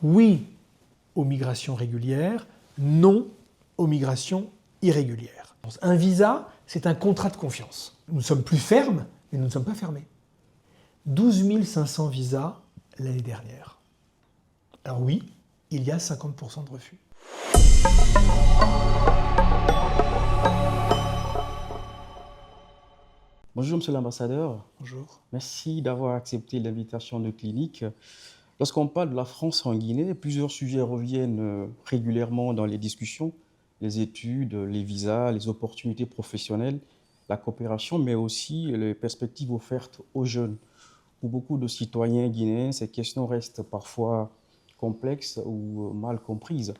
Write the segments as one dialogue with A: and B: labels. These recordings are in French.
A: oui aux migrations régulières, non aux migrations irrégulières. Un visa, c'est un contrat de confiance. Nous sommes plus fermes, mais nous ne sommes pas fermés. 12 500 visas l'année dernière. Alors oui, il y a 50% de refus.
B: Bonjour Monsieur l'ambassadeur.
A: Bonjour.
B: Merci d'avoir accepté l'invitation de Clinique. Lorsqu'on parle de la France en Guinée, plusieurs sujets reviennent régulièrement dans les discussions, les études, les visas, les opportunités professionnelles, la coopération, mais aussi les perspectives offertes aux jeunes. Pour beaucoup de citoyens guinéens, ces questions restent parfois complexes ou mal comprises.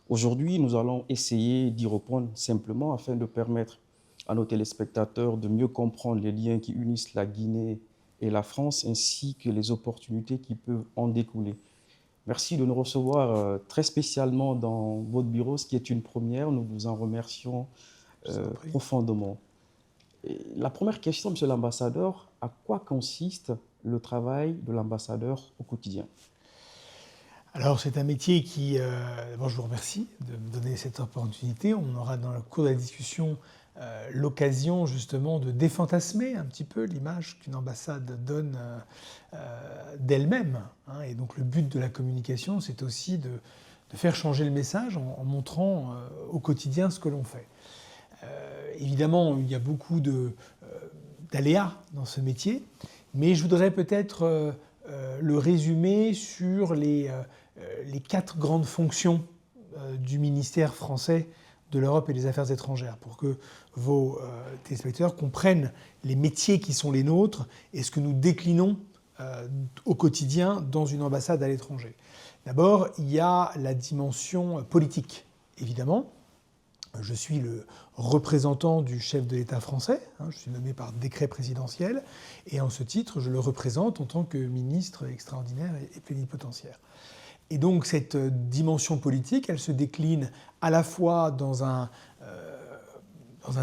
B: Aujourd'hui, nous allons essayer d'y répondre simplement afin de permettre à nos téléspectateurs de mieux comprendre les liens qui unissent la Guinée et la France, ainsi que les opportunités qui peuvent en découler. Merci de nous recevoir très spécialement dans votre bureau, ce qui est une première. Nous vous en remercions profondément. Et la première question, Monsieur l'ambassadeur, à quoi consiste le travail de l'ambassadeur au quotidien?
A: Alors c'est un métier qui... D'abord je vous remercie de me donner cette opportunité. On aura dans le cours de la discussion l'occasion justement de défantasmer un petit peu l'image qu'une ambassade donne d'elle-même. Et donc le but de la communication, c'est aussi de faire changer le message en montrant au quotidien ce que l'on fait. Évidemment, il y a beaucoup d'aléas dans ce métier, mais je voudrais peut-être le résumer sur les 4 grandes fonctions du ministère français de l'Europe et des Affaires étrangères, pour que vos téléspectateurs comprennent les métiers qui sont les nôtres et ce que nous déclinons au quotidien dans une ambassade à l'étranger. D'abord, il y a la dimension politique, évidemment. Je suis le représentant du chef de l'État français, je suis nommé par décret présidentiel, et en ce titre, je le représente en tant que ministre extraordinaire et plénipotentiaire. Et donc cette dimension politique, elle se décline à la fois dans un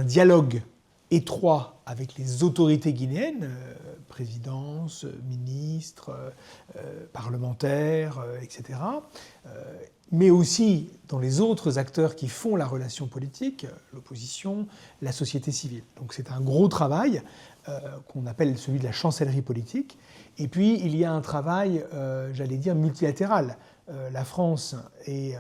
A: dialogue étroit avec les autorités guinéennes, présidence, ministres, parlementaires, etc., mais aussi dans les autres acteurs qui font la relation politique, l'opposition, la société civile. Donc c'est un gros travail qu'on appelle celui de la chancellerie politique. Et puis il y a un travail, j'allais dire, multilatéral. La France est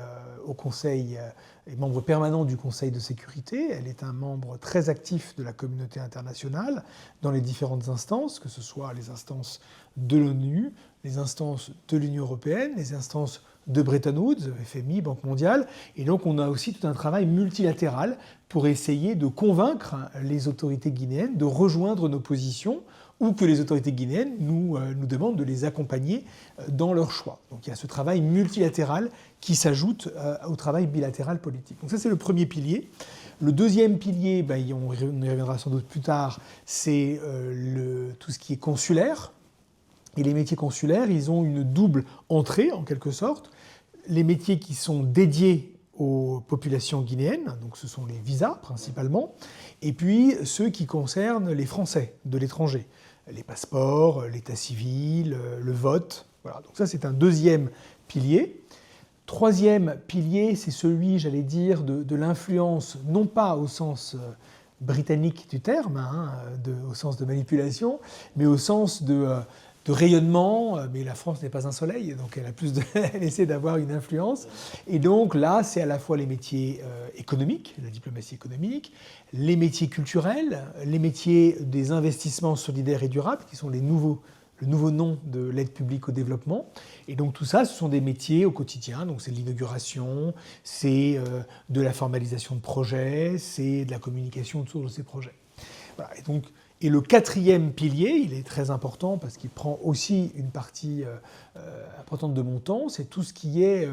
A: au Conseil, est membre permanent du Conseil de sécurité. Elle est un membre très actif de la communauté internationale dans les différentes instances, que ce soit les instances de l'ONU, les instances de l'Union européenne, les instances de Bretton Woods, FMI, Banque mondiale. Et donc on a aussi tout un travail multilatéral pour essayer de convaincre les autorités guinéennes de rejoindre nos positions ou que les autorités guinéennes nous demandent de les accompagner dans leur choix. Donc il y a ce travail multilatéral qui s'ajoute au travail bilatéral politique. Donc ça c'est le premier pilier. Le deuxième pilier, on y reviendra sans doute plus tard, c'est tout ce qui est consulaire. Et les métiers consulaires, ils ont une double entrée en quelque sorte. Les métiers qui sont dédiés aux populations guinéennes, donc ce sont les visas principalement, et puis ceux qui concernent les Français de l'étranger, les passeports, l'état civil, le vote. Voilà. Donc ça c'est un deuxième pilier. Troisième pilier, c'est celui, j'allais dire, de l'influence, non pas au sens britannique du terme, au sens de manipulation, mais au sens de rayonnement, mais la France n'est pas un soleil, donc elle essaie d'avoir une influence. Et donc là, c'est à la fois les métiers économiques, la diplomatie économique, les métiers culturels, les métiers des investissements solidaires et durables, qui sont le nouveau nom de l'aide publique au développement. Et donc tout ça, ce sont des métiers au quotidien. Donc c'est de l'inauguration, c'est de la formalisation de projets, c'est de la communication autour de ces projets. Voilà. Et le quatrième pilier, il est très important parce qu'il prend aussi une partie importante de mon temps, c'est tout ce qui est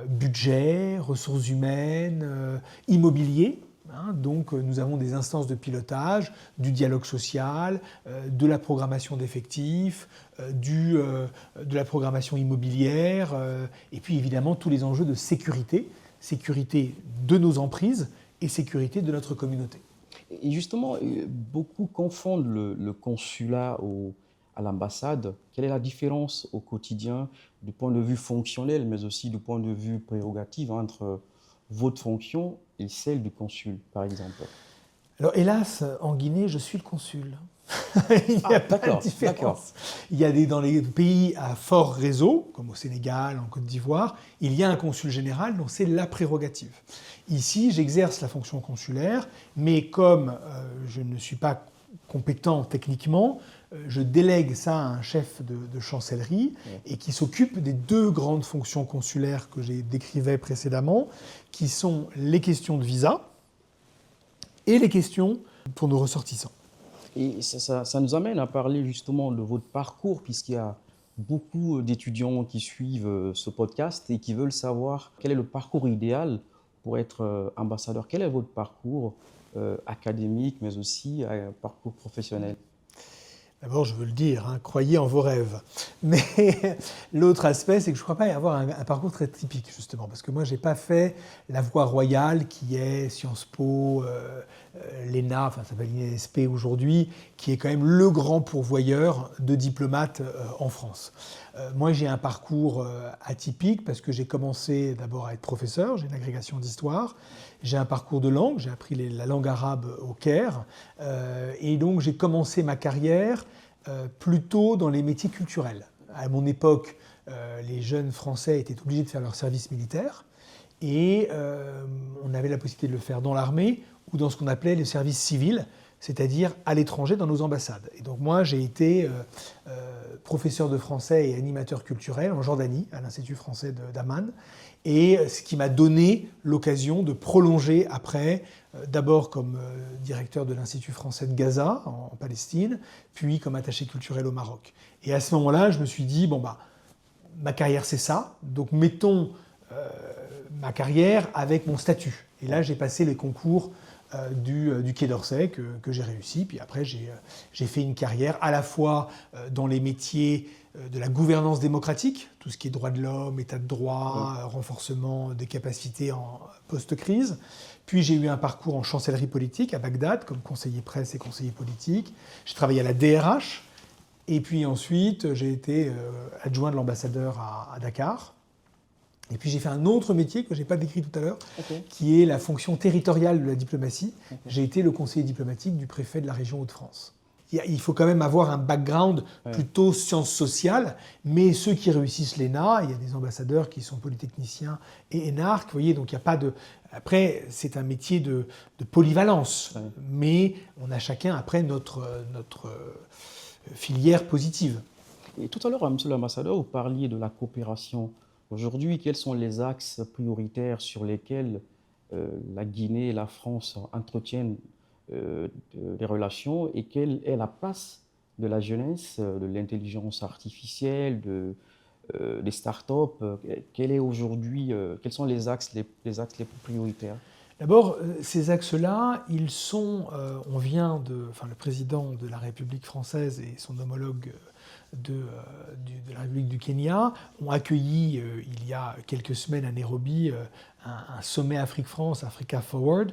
A: budget, ressources humaines, immobilier. Donc nous avons des instances de pilotage, du dialogue social, de la programmation d'effectifs, de la programmation immobilière, et puis évidemment tous les enjeux de sécurité de nos emprises et sécurité de notre communauté.
B: Et justement, beaucoup confondent le consulat à l'ambassade. Quelle est la différence au quotidien du point de vue fonctionnel, mais aussi du point de vue prérogative entre votre fonction et celle du consul, par exemple?
A: Alors hélas, en Guinée, je suis le consul. Il n'y a pas de
B: D'accord.
A: différence. Il y a dans les pays à fort réseau, comme au Sénégal, en Côte d'Ivoire, il y a un consul général dont c'est la prérogative. Ici, j'exerce la fonction consulaire, mais comme je ne suis pas compétent techniquement, je délègue ça à un chef de chancellerie et qui s'occupe des deux grandes fonctions consulaires que j'ai décrivais précédemment, qui sont les questions de visa et les questions pour nos ressortissants.
B: Et ça nous amène à parler justement de votre parcours, puisqu'il y a beaucoup d'étudiants qui suivent ce podcast et qui veulent savoir quel est le parcours idéal pour être ambassadeur. Quel est votre parcours académique, mais aussi un parcours professionnel?
A: D'abord, je veux le dire, hein, croyez en vos rêves. Mais l'autre aspect, c'est que je ne crois pas y avoir un parcours très typique, justement. Parce que moi, je n'ai pas fait la voie royale qui est Sciences Po, l'ENA, enfin ça s'appelle l'INSP aujourd'hui, qui est quand même le grand pourvoyeur de diplomates en France. Moi, j'ai un parcours atypique parce que j'ai commencé d'abord à être professeur, j'ai une agrégation d'histoire, j'ai un parcours de langue, j'ai appris la langue arabe au Caire, et donc j'ai commencé ma carrière plutôt dans les métiers culturels. À mon époque, les jeunes Français étaient obligés de faire leur service militaire, et on avait la possibilité de le faire dans l'armée ou dans ce qu'on appelait le service civil, c'est-à-dire à l'étranger dans nos ambassades. Et donc moi, j'ai été professeur de français et animateur culturel en Jordanie, à l'Institut français d'Amman, et ce qui m'a donné l'occasion de prolonger après, d'abord comme directeur de l'Institut français de Gaza, en Palestine, puis comme attaché culturel au Maroc. Et à ce moment-là, je me suis dit, bon bah, ma carrière c'est ça, donc mettons ma carrière avec mon statut. Et là, j'ai passé les concours du Quai d'Orsay que j'ai réussi. Puis après, j'ai fait une carrière à la fois dans les métiers de la gouvernance démocratique, tout ce qui est droits de l'homme, état de droit, renforcement des capacités en post-crise. Puis j'ai eu un parcours en chancellerie politique à Bagdad, comme conseiller presse et conseiller politique. J'ai travaillé à la DRH. Et puis ensuite, j'ai été adjoint de l'ambassadeur à Dakar. Et puis j'ai fait un autre métier que je n'ai pas décrit tout à l'heure, qui est la fonction territoriale de la diplomatie. J'ai été le conseiller diplomatique du préfet de la région Hauts-de-France. Il faut quand même avoir un background plutôt sciences sociales, mais ceux qui réussissent l'ENA, il y a des ambassadeurs qui sont polytechniciens et énarques, vous voyez, donc il n'y a pas de... Après, c'est un métier de polyvalence, mais on a chacun après notre filière positive.
B: Et tout à l'heure, monsieur l'ambassadeur, vous parliez de la coopération. Aujourd'hui, quels sont les axes prioritaires sur lesquels la Guinée et la France entretiennent des relations et quelle est la place de la jeunesse, de l'intelligence artificielle, des startups? Quels sont les axes les plus prioritaires?
A: D'abord, ces axes-là, ils sont, le président de la République française et son homologue de la République du Kenya ont accueilli il y a quelques semaines à Nairobi un sommet Afrique-France, Africa Forward,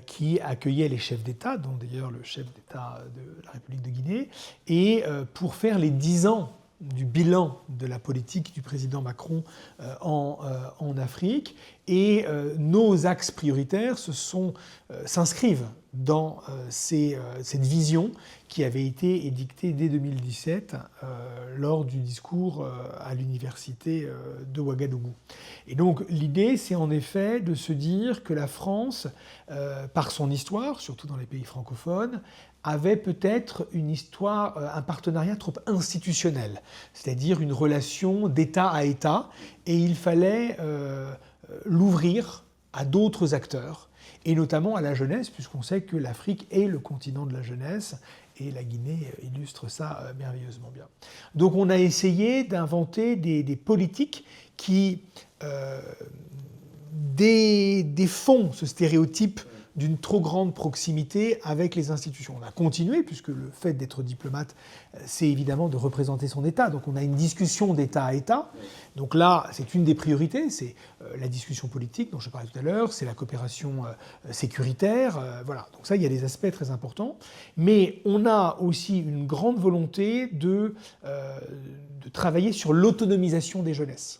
A: qui accueillait les chefs d'État, dont d'ailleurs le chef d'État de la République de Guinée, et pour faire les 10 ans du bilan de la politique du président Macron en Afrique. Et nos axes prioritaires s'inscrivent dans cette vision qui avait été édictée dès 2017 lors du discours à l'université de Ouagadougou. Et donc l'idée, c'est en effet de se dire que la France, par son histoire, surtout dans les pays francophones, avait peut-être un partenariat trop institutionnel, c'est-à-dire une relation d'État à État, et il fallait l'ouvrir à d'autres acteurs, et notamment à la jeunesse, puisqu'on sait que l'Afrique est le continent de la jeunesse, et la Guinée illustre ça merveilleusement bien. Donc on a essayé d'inventer des politiques qui défont ce stéréotype d'une trop grande proximité avec les institutions. On a continué, puisque le fait d'être diplomate, c'est évidemment de représenter son État. Donc on a une discussion d'État à État. Donc là, c'est une des priorités, c'est la discussion politique dont je parlais tout à l'heure, c'est la coopération sécuritaire. Voilà. Donc ça, il y a des aspects très importants. Mais on a aussi une grande volonté de travailler sur l'autonomisation des jeunesses.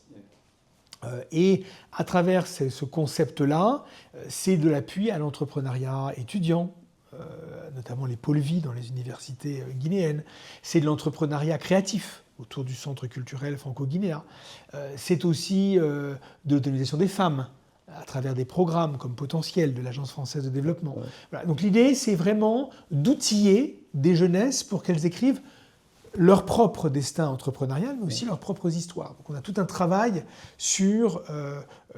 A: Et à travers ce concept-là, c'est de l'appui à l'entrepreneuriat étudiant, notamment les pôles vie dans les universités guinéennes. C'est de l'entrepreneuriat créatif autour du centre culturel franco-guinéen. C'est aussi de l'autonomisation des femmes à travers des programmes comme Potentiel de l'Agence française de développement.
B: Ouais.
A: Voilà. Donc l'idée, c'est vraiment d'outiller des jeunesses pour qu'elles écrivent leur propre destin entrepreneurial, mais aussi leurs propres histoires. Donc on a tout un travail sur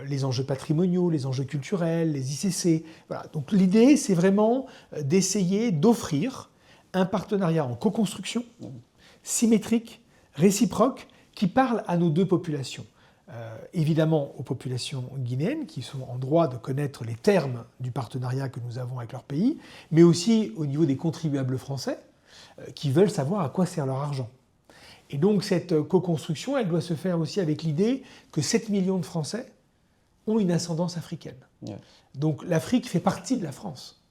A: les enjeux patrimoniaux, les enjeux culturels, les ICC. Voilà. Donc l'idée, c'est vraiment d'essayer d'offrir un partenariat en co-construction, symétrique, réciproque, qui parle à nos deux populations. Évidemment aux populations guinéennes, qui sont en droit de connaître les termes du partenariat que nous avons avec leur pays, mais aussi au niveau des contribuables français, qui veulent savoir à quoi sert leur argent. Et donc cette co-construction, elle doit se faire aussi avec l'idée que 7 millions de Français ont une ascendance africaine. Yeah. Donc l'Afrique fait partie de la France.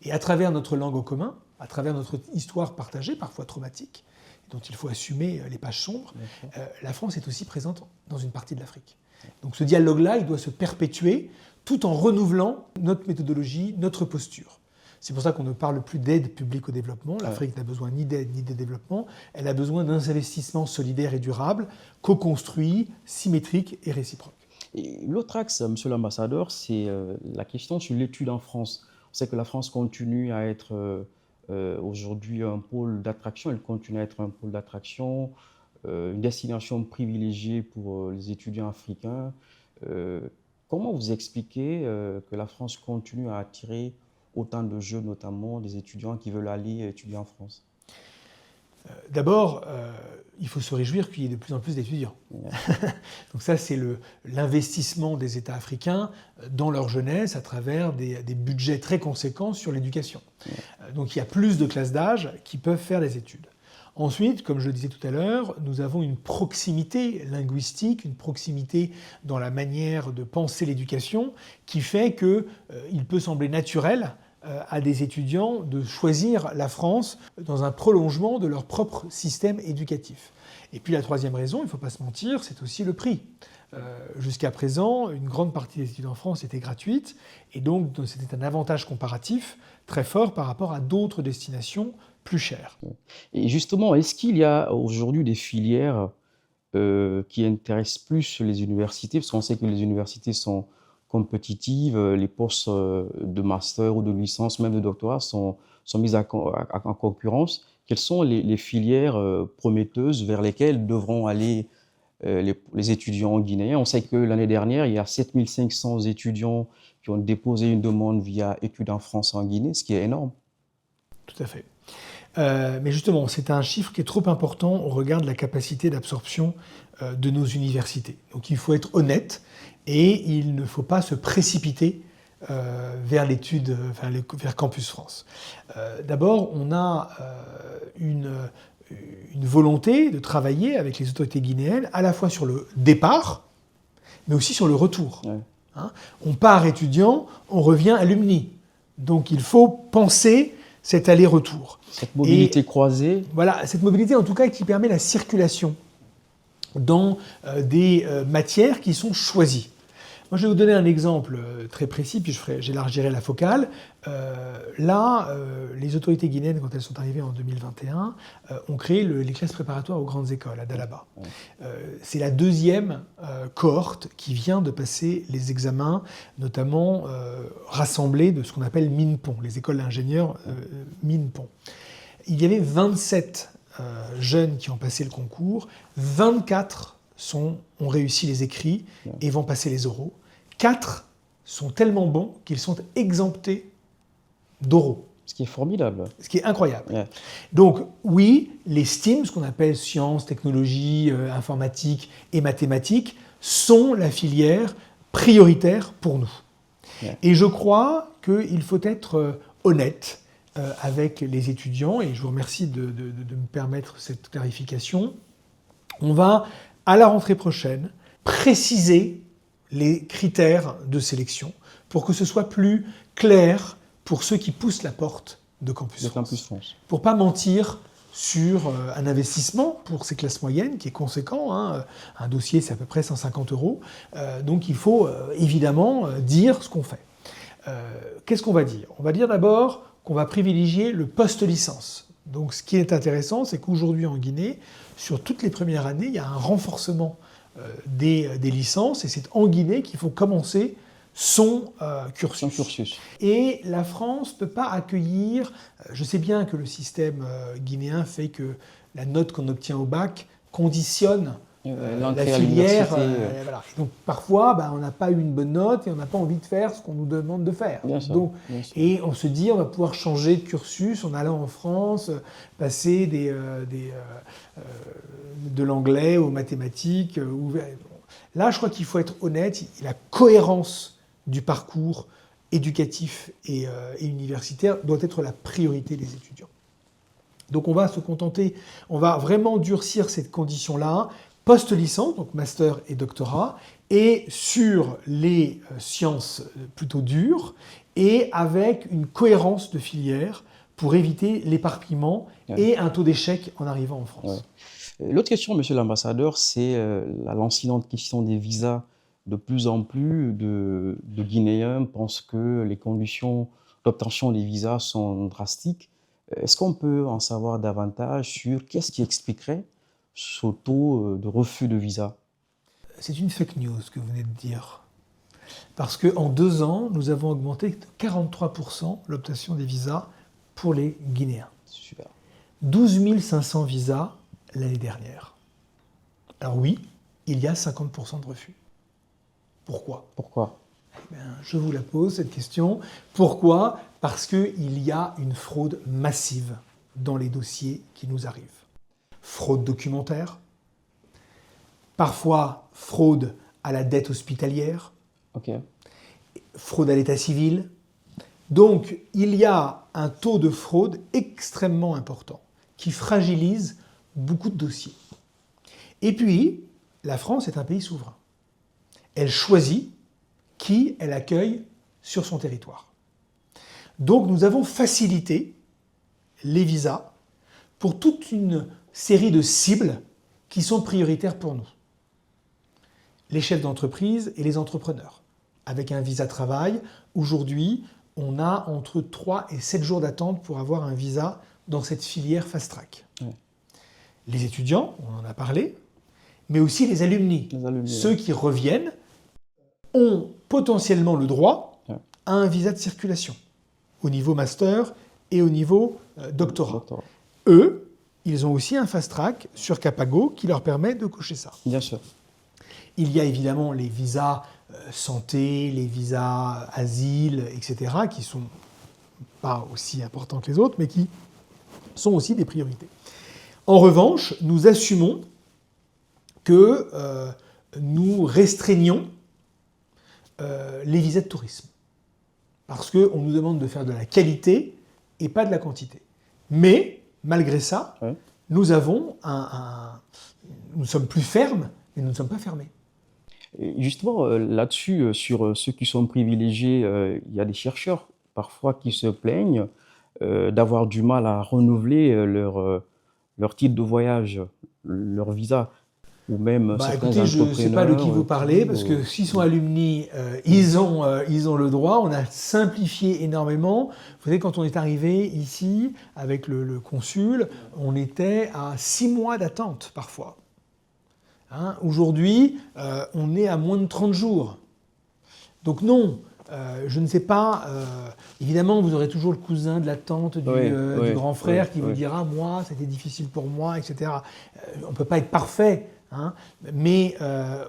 A: Et à travers notre langue en commun, à travers notre histoire partagée, parfois traumatique, dont il faut assumer les pages sombres, la France est aussi présente dans une partie de l'Afrique. Donc ce dialogue-là, il doit se perpétuer tout en renouvelant notre méthodologie, notre posture. C'est pour ça qu'on ne parle plus d'aide publique au développement. L'Afrique n'a besoin ni d'aide ni de développement. Elle a besoin d'un investissement solidaire et durable, co-construit, symétrique et réciproque.
B: L'autre axe, monsieur l'ambassadeur, c'est la question sur l'étude en France. On sait que la France continue à être aujourd'hui un pôle d'attraction. Elle continue à être un pôle d'attraction, une destination privilégiée pour les étudiants africains. Comment vous expliquez que la France continue à attirer autant de jeunes, notamment des étudiants qui veulent aller étudier en France?
A: D'abord, il faut se réjouir qu'il y ait de plus en plus d'étudiants. Yeah. Donc ça, c'est l'investissement des États africains dans leur jeunesse à travers des budgets très conséquents sur l'éducation. Yeah. Donc il y a plus de classes d'âge qui peuvent faire des études. Ensuite, comme je le disais tout à l'heure, nous avons une proximité linguistique, une proximité dans la manière de penser l'éducation qui fait qu'il peut sembler naturel à des étudiants de choisir la France dans un prolongement de leur propre système éducatif. Et puis la troisième raison, il ne faut pas se mentir, c'est aussi le prix. Jusqu'à présent, une grande partie des études en France était gratuite, et donc c'était un avantage comparatif très fort par rapport à d'autres destinations plus chères.
B: Et justement, est-ce qu'il y a aujourd'hui des filières qui intéressent plus les universités? Parce qu'on sait que les universités sont compétitives, les postes de master ou de licence, même de doctorat, sont mises en concurrence. Quelles sont les filières prometteuses vers lesquelles devront aller les étudiants guinéens? On sait que l'année dernière, il y a 7500 étudiants qui ont déposé une demande via Études en France en Guinée, ce qui est énorme.
A: Tout à fait. Mais justement, c'est un chiffre qui est trop important au regard de la capacité d'absorption de nos universités. Donc il faut être honnête et il ne faut pas se précipiter vers l'étude, vers Campus France. D'abord, on a une volonté de travailler avec les autorités guinéennes à la fois sur le départ, mais aussi sur le retour. Ouais. Hein, on part étudiant, on revient alumni. Donc il faut penser cet aller-retour.
B: Cette mobilité croisée.
A: Voilà, cette mobilité en tout cas qui permet la circulation dans des matières qui sont choisies. Moi, je vais vous donner un exemple très précis, puis j'élargirai la focale. Les autorités guinéennes, quand elles sont arrivées en 2021, ont créé les classes préparatoires aux grandes écoles à Dalaba. C'est la deuxième cohorte qui vient de passer les examens, notamment rassemblés de ce qu'on appelle MINPON, les écoles d'ingénieurs MINPON. Il y avait 27 jeunes qui ont passé le concours, 24 ont réussi les écrits et vont passer les oraux. 4 sont tellement bons qu'ils sont exemptés d'oraux.
B: Ce qui est formidable.
A: Ce qui est incroyable. Yeah. Donc oui, les STEAM, ce qu'on appelle sciences, technologies, informatique et mathématiques, sont la filière prioritaire pour nous. Yeah. Et je crois qu'il faut être honnête avec les étudiants, et je vous remercie de me permettre cette clarification. On va, à la rentrée prochaine, préciser les critères de sélection pour que ce soit plus clair pour ceux qui poussent la porte de Campus France. Pour ne pas mentir sur un investissement pour ces classes moyennes qui est conséquent. Un dossier, c'est à peu près 150 €. Donc il faut évidemment dire ce qu'on fait. Qu'est-ce qu'on va dire? On va dire d'abord qu'on va privilégier le post-licence. Donc ce qui est intéressant, c'est qu'aujourd'hui en Guinée, sur toutes les premières années, il y a un renforcement des licences, et c'est en Guinée qu'il faut commencer son cursus. Et la France ne peut pas accueillir... Je sais bien que le système guinéen fait que la note qu'on obtient au bac conditionne la filière. Voilà. Et donc parfois, on n'a pas eu une bonne note et on n'a pas envie de faire ce qu'on nous demande de faire.
B: Bien sûr.
A: Et on se dit, on va pouvoir changer de cursus en allant en France, passer de l'anglais aux mathématiques. Là, je crois qu'il faut être honnête. La cohérence du parcours éducatif et universitaire doit être la priorité des étudiants. Donc on va se contenter, on va vraiment durcir cette condition-là, post-licence, donc master et doctorat, et sur les sciences plutôt dures, et avec une cohérence de filière pour éviter l'éparpillement et un taux d'échec en arrivant en France.
B: Ouais. L'autre question, monsieur l'ambassadeur, c'est la lancinante question des visas. De plus en plus de Guinéens pensent que les conditions d'obtention des visas sont drastiques. Est-ce qu'on peut en savoir davantage sur qu'est-ce qui expliquerait ce taux de refus de visa?
A: C'est une fake news que vous venez de dire. Parce qu'en 2 ans, nous avons augmenté de 43% l'obtention des visas pour les Guinéens.
B: Super.
A: 12 500 visas l'année dernière. Alors oui, il y a 50% de refus. Pourquoi ? Je vous la pose, cette question. Pourquoi ? Parce qu'il y a une fraude massive dans les dossiers qui nous arrivent. Fraude documentaire, parfois fraude à la dette hospitalière, fraude à l'état civil. Donc, il y a un taux de fraude extrêmement important qui fragilise beaucoup de dossiers. Et puis, la France est un pays souverain. Elle choisit qui elle accueille sur son territoire. Donc nous avons facilité les visas pour toute une série de cibles qui sont prioritaires pour nous. Les chefs d'entreprise et les entrepreneurs. Avec un visa travail, aujourd'hui, on a entre 3 et 7 jours d'attente pour avoir un visa dans cette filière fast-track. Les étudiants, on en a parlé, mais aussi les alumni. Ceux qui reviennent ont potentiellement le droit à un visa de circulation au niveau master et au niveau doctorat. Eux, ils ont aussi un fast-track sur Capago qui leur permet de cocher ça.
B: Bien sûr.
A: Il y a évidemment les visas santé, les visas asile, etc., qui ne sont pas aussi importants que les autres, mais qui sont aussi des priorités. En revanche, nous assumons que nous restreignons les visas de tourisme. Parce qu'on nous demande de faire de la qualité et pas de la quantité. Mais, malgré ça, nous avons nous sommes plus fermes, mais nous ne sommes pas fermés.
B: Et justement, là-dessus, sur ceux qui sont privilégiés, il y a des chercheurs parfois qui se plaignent d'avoir du mal à renouveler leur titre de voyage, leur visa. Ou même
A: écoutez, je ne sais pas de qui vous parlez, parce que s'ils sont alumni, ils ont le droit. On a simplifié énormément. Vous savez, quand on est arrivé ici, avec le consul, on était à 6 mois d'attente, parfois. Aujourd'hui, on est à moins de 30 jours. Donc non, je ne sais pas. Évidemment, vous aurez toujours le cousin de la tante du grand frère qui vous dira « moi, c'était difficile pour moi », etc. On ne peut pas être parfait. Mais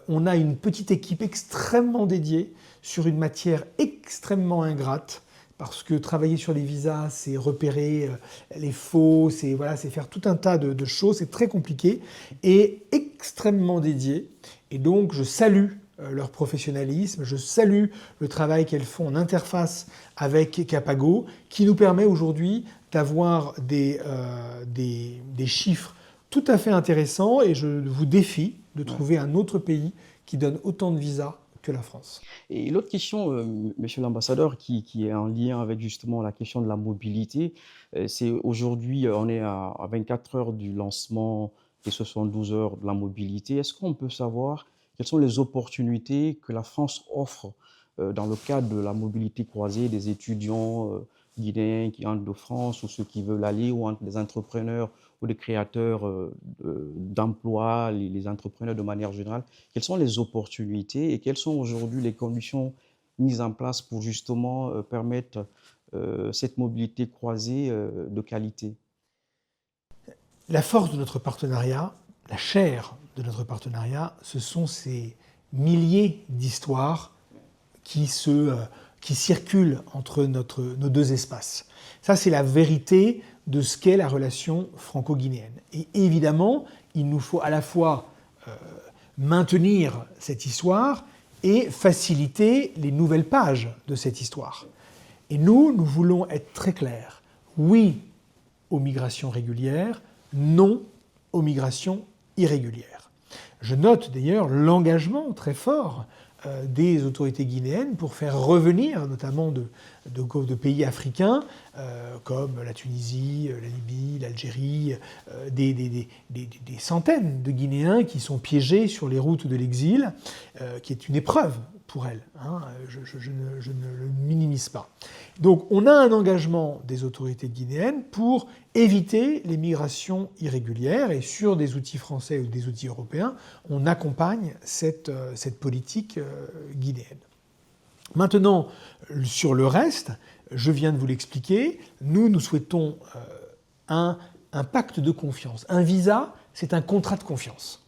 A: on a une petite équipe extrêmement dédiée sur une matière extrêmement ingrate, parce que travailler sur les visas, c'est repérer les faux, c'est faire tout un tas de choses, c'est très compliqué et extrêmement dédié. Et donc je salue leur professionnalisme, je salue le travail qu'elles font en interface avec Capago, qui nous permet aujourd'hui d'avoir des chiffres tout à fait intéressants, et je vous défie de trouver un autre pays qui donne autant de visas que la France.
B: Et l'autre question, monsieur l'ambassadeur, qui est en lien avec justement la question de la mobilité, c'est aujourd'hui, on est à 24 heures du lancement des 72 heures de la mobilité. Est-ce qu'on peut savoir quelles sont les opportunités que la France offre dans le cadre de la mobilité croisée des étudiants guinéens qui entrent de France ou ceux qui veulent aller, ou entre des entrepreneurs ou des créateurs d'emplois, les entrepreneurs de manière générale? Quelles sont les opportunités et quelles sont aujourd'hui les conditions mises en place pour justement permettre cette mobilité croisée de qualité?
A: La force de notre partenariat, la chair de notre partenariat, ce sont ces milliers d'histoires qui circulent entre nos deux espaces. Ça, c'est la vérité de ce qu'est la relation franco-guinéenne. Et évidemment, il nous faut à la fois maintenir cette histoire et faciliter les nouvelles pages de cette histoire. Et nous voulons être très clairs. Oui aux migrations régulières, non aux migrations irrégulières. Je note d'ailleurs l'engagement très fort des autorités guinéennes pour faire revenir notamment de pays africains comme la Tunisie, la Libye, l'Algérie, des centaines de Guinéens qui sont piégés sur les routes de l'exil, qui est une épreuve pour elles. Hein, je ne le minimise pas. Donc on a un engagement des autorités guinéennes pour éviter les migrations irrégulières, et sur des outils français ou des outils européens, on accompagne cette politique guinéenne. Maintenant, sur le reste, je viens de vous l'expliquer, nous souhaitons un pacte de confiance. Un visa, c'est un contrat de confiance.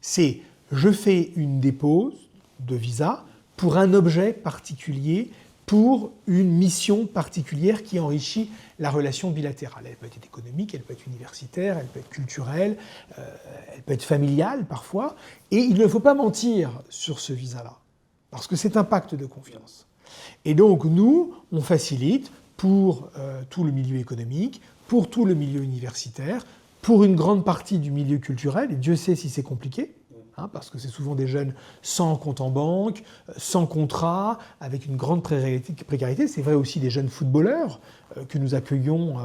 A: C'est je fais une dépose de visa pour un objet particulier, pour une mission particulière qui enrichit la relation bilatérale. Elle peut être économique, elle peut être universitaire, elle peut être culturelle, elle peut être familiale parfois. Et il ne faut pas mentir sur ce visa-là, parce que c'est un pacte de confiance. Et donc nous, on facilite pour tout le milieu économique, pour tout le milieu universitaire, pour une grande partie du milieu culturel, et Dieu sait si c'est compliqué, hein, parce que c'est souvent des jeunes sans compte en banque, sans contrat, avec une grande précarité. C'est vrai aussi des jeunes footballeurs que nous accueillons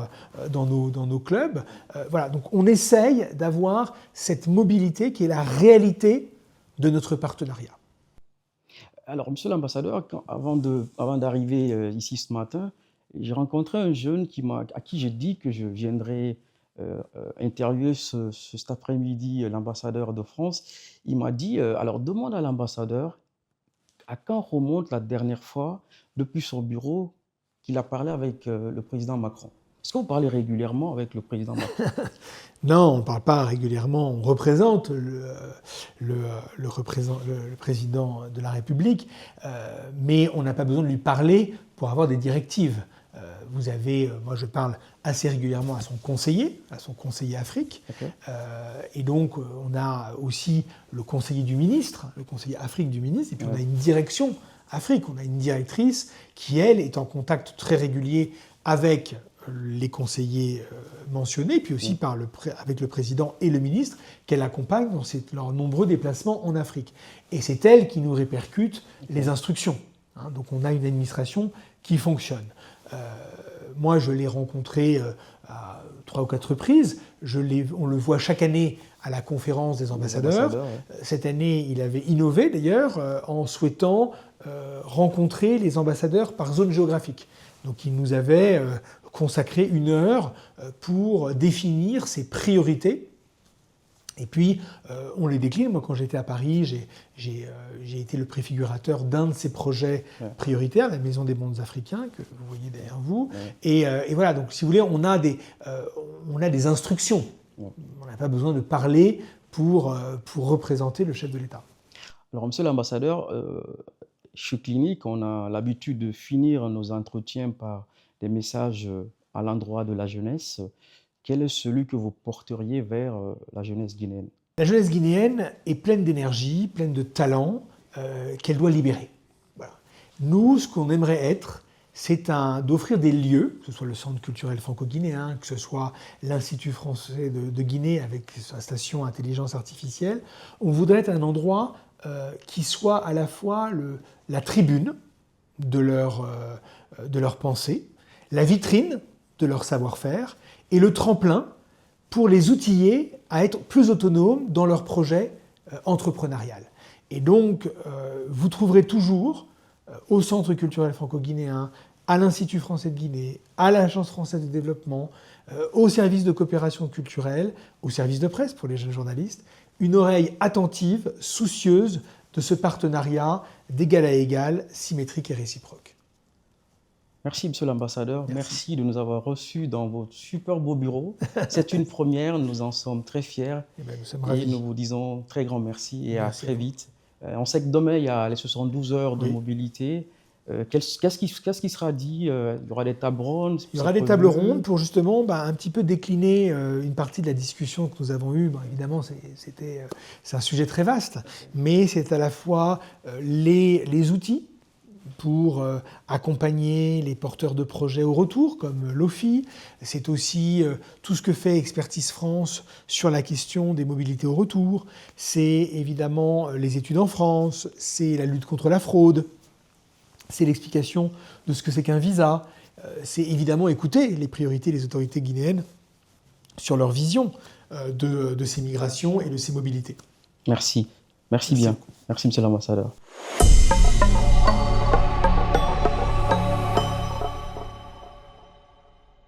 A: dans nos clubs. Voilà, donc on essaye d'avoir cette mobilité qui est la réalité de notre partenariat.
B: Alors, monsieur l'ambassadeur, avant d'arriver ici ce matin, j'ai rencontré un jeune à qui j'ai dit que je viendrais interviewer cet après-midi l'ambassadeur de France. Il m'a dit, alors demande à l'ambassadeur à quand remonte la dernière fois, depuis son bureau, qu'il a parlé avec le président Macron. Est-ce que vous parlez régulièrement avec le président Macron?
A: Non, on ne parle pas régulièrement. On représente le président de la République, mais on n'a pas besoin de lui parler pour avoir des directives. Moi je parle assez régulièrement à son conseiller Afrique,
B: Okay.
A: Et donc on a aussi le conseiller du ministre, le conseiller Afrique du ministre, et puis on a une direction Afrique, on a une directrice qui, elle, est en contact très régulier avec les conseillers mentionnés, puis aussi avec le président et le ministre, qu'elle accompagne dans leurs nombreux déplacements en Afrique. Et c'est elle qui nous répercute les instructions. Hein, donc on a une administration qui fonctionne. Moi, je l'ai rencontré à 3 ou 4 reprises. On le voit chaque année à la conférence des ambassadeurs. Cette année, il avait innové d'ailleurs en souhaitant rencontrer les ambassadeurs par zone géographique. Donc il nous avait consacré 1 heure pour définir ses priorités. Et puis, on les décline. Moi, quand j'étais à Paris, j'ai été le préfigurateur d'un de ces projets prioritaires, la Maison des mondes africains, que vous voyez derrière vous. Et voilà, donc si vous voulez, on a des instructions. On n'a pas besoin de parler pour représenter le chef de l'État.
B: Alors, monsieur l'ambassadeur, chez Clinique, on a l'habitude de finir nos entretiens par des messages à l'endroit de la jeunesse. Quel est celui que vous porteriez vers la jeunesse guinéenne?
A: La jeunesse guinéenne est pleine d'énergie, pleine de talent, qu'elle doit libérer. Voilà. Nous, ce qu'on aimerait être, c'est d'offrir des lieux, que ce soit le Centre culturel franco-guinéen, que ce soit l'Institut français de Guinée avec sa station intelligence artificielle. On voudrait être un endroit qui soit à la fois la tribune de leur pensée, la vitrine de leur savoir-faire et le tremplin pour les outiller à être plus autonomes dans leur projet entrepreneurial. Et donc, vous trouverez toujours au Centre culturel franco-guinéen, à l'Institut français de Guinée, à l'Agence française de développement, au service de coopération culturelle, au service de presse pour les jeunes journalistes, une oreille attentive, soucieuse de ce partenariat d'égal à égal, symétrique et réciproque.
B: Merci, monsieur l'ambassadeur. Merci de nous avoir reçus dans votre super beau bureau. C'est une première, nous en sommes très fiers.
A: Nous sommes ravis.
B: Et nous vous disons très grand merci et à très vite. On sait que demain, il y a les 72 heures de mobilité. Qu'est-ce qui sera dit? Il y aura des tables rondes?
A: Il y aura des tables rondes pour justement un petit peu décliner une partie de la discussion que nous avons eue. Évidemment, c'est un sujet très vaste, mais c'est à la fois les outils pour accompagner les porteurs de projets au retour, comme l'OFI. C'est aussi tout ce que fait Expertise France sur la question des mobilités au retour. C'est évidemment les études en France, c'est la lutte contre la fraude, c'est l'explication de ce que c'est qu'un visa. C'est évidemment écouter les priorités des autorités guinéennes sur leur vision de ces migrations et de ces mobilités.
B: Merci. Merci bien. Merci, monsieur l'ambassadeur.